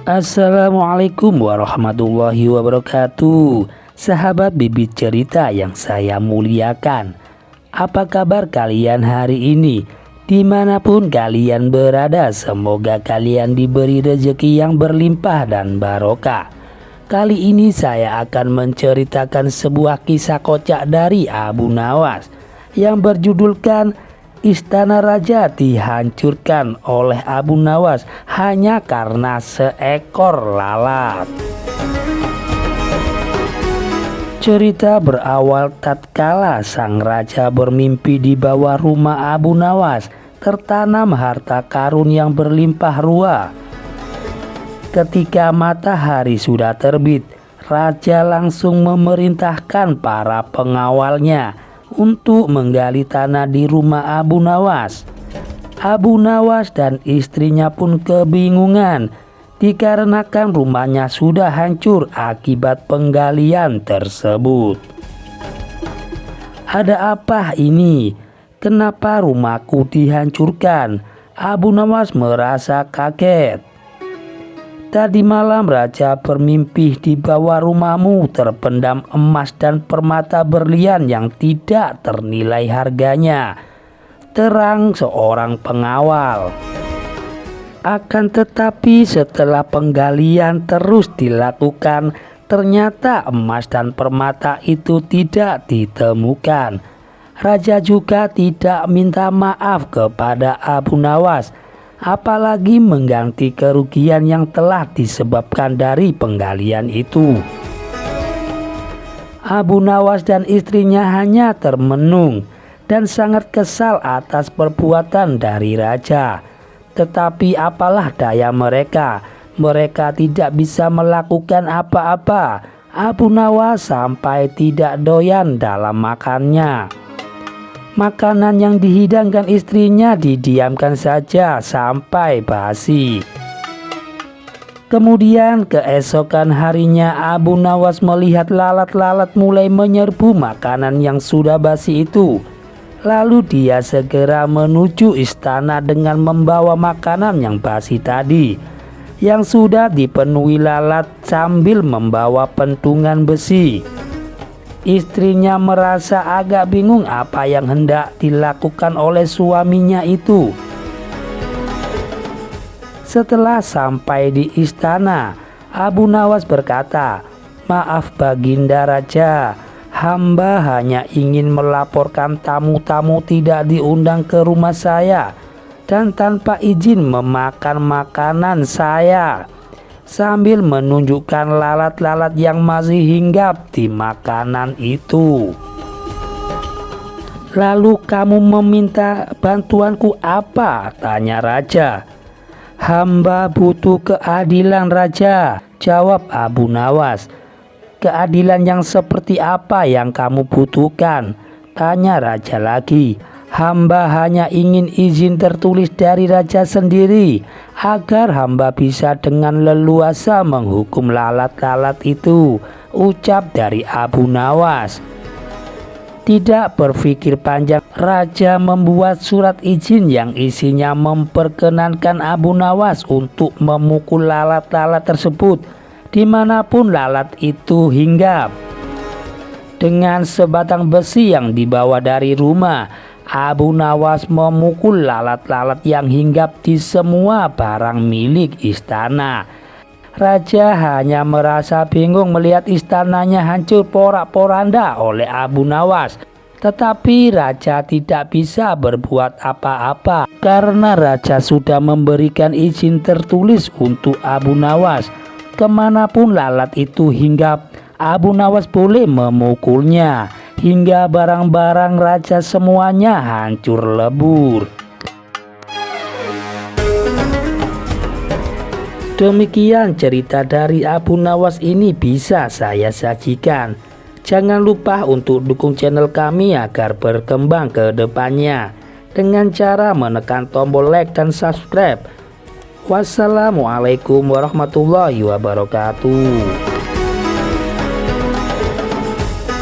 Assalamualaikum warahmatullahi wabarakatuh. Sahabat bibit cerita yang saya muliakan, apa kabar kalian hari ini? Dimanapun kalian berada, semoga kalian diberi rezeki yang berlimpah dan barokah. Kali ini saya akan menceritakan sebuah kisah kocak dari Abu Nawas yang berjudulkan Istana Raja dihancurkan oleh Abu Nawas hanya karena seekor lalat. Cerita berawal tatkala sang raja bermimpi di bawah rumah Abu Nawas tertanam harta karun yang berlimpah ruah. Ketika matahari sudah terbit, raja langsung memerintahkan para pengawalnya untuk menggali tanah di rumah Abu Nawas. Abu Nawas dan istrinya pun kebingungan dikarenakan rumahnya sudah hancur akibat penggalian tersebut. Ada apa ini? Kenapa rumahku dihancurkan? Abu Nawas merasa kaget. Tadi malam raja bermimpi di bawah rumahmu terpendam emas dan permata berlian yang tidak ternilai harganya, terang seorang pengawal. Akan tetapi setelah penggalian terus dilakukan, ternyata emas dan permata itu tidak ditemukan. Raja juga tidak minta maaf kepada Abu Nawas, apalagi mengganti kerugian yang telah disebabkan dari penggalian itu. Abu Nawas dan istrinya hanya termenung dan sangat kesal atas perbuatan dari raja. Tetapi apalah daya mereka tidak bisa melakukan apa-apa. Abu Nawas sampai tidak doyan dalam makannya. Makanan yang dihidangkan istrinya didiamkan saja sampai basi. Kemudian keesokan harinya Abu Nawas melihat lalat-lalat mulai menyerbu makanan yang sudah basi itu. Lalu dia segera menuju istana dengan membawa makanan yang basi tadi, yang sudah dipenuhi lalat sambil membawa pentungan besi. Istrinya merasa agak bingung apa yang hendak dilakukan oleh suaminya itu. Setelah sampai di istana, Abu Nawas berkata, "Maaf Baginda Raja, hamba hanya ingin melaporkan tamu-tamu tidak diundang ke rumah saya dan tanpa izin memakan makanan saya," sambil menunjukkan lalat-lalat yang masih hinggap di makanan itu. "Lalu kamu meminta bantuanku apa?" tanya raja. "Hamba butuh keadilan Raja," jawab Abu Nawas. "Keadilan yang seperti apa yang kamu butuhkan?" tanya raja lagi. "Hamba hanya ingin izin tertulis dari raja sendiri agar hamba bisa dengan leluasa menghukum lalat-lalat itu," ucap dari Abu Nawas. Tidak berpikir panjang, raja membuat surat izin yang isinya memperkenankan Abu Nawas untuk memukul lalat-lalat tersebut dimanapun lalat itu hinggap. Dengan sebatang besi yang dibawa dari rumah, Abu Nawas memukul lalat-lalat yang hinggap di semua barang milik istana. Raja hanya merasa bingung melihat istananya hancur porak-poranda oleh Abu Nawas. Tetapi raja tidak bisa berbuat apa-apa karena raja sudah memberikan izin tertulis untuk Abu Nawas. Kemanapun lalat itu hinggap, Abu Nawas boleh memukulnya hingga barang-barang raja semuanya hancur lebur. Demikian cerita dari Abu Nawas ini bisa saya sajikan. Jangan lupa untuk dukung channel kami agar berkembang ke depannya dengan cara menekan tombol like dan subscribe. Wassalamualaikum warahmatullahi wabarakatuh.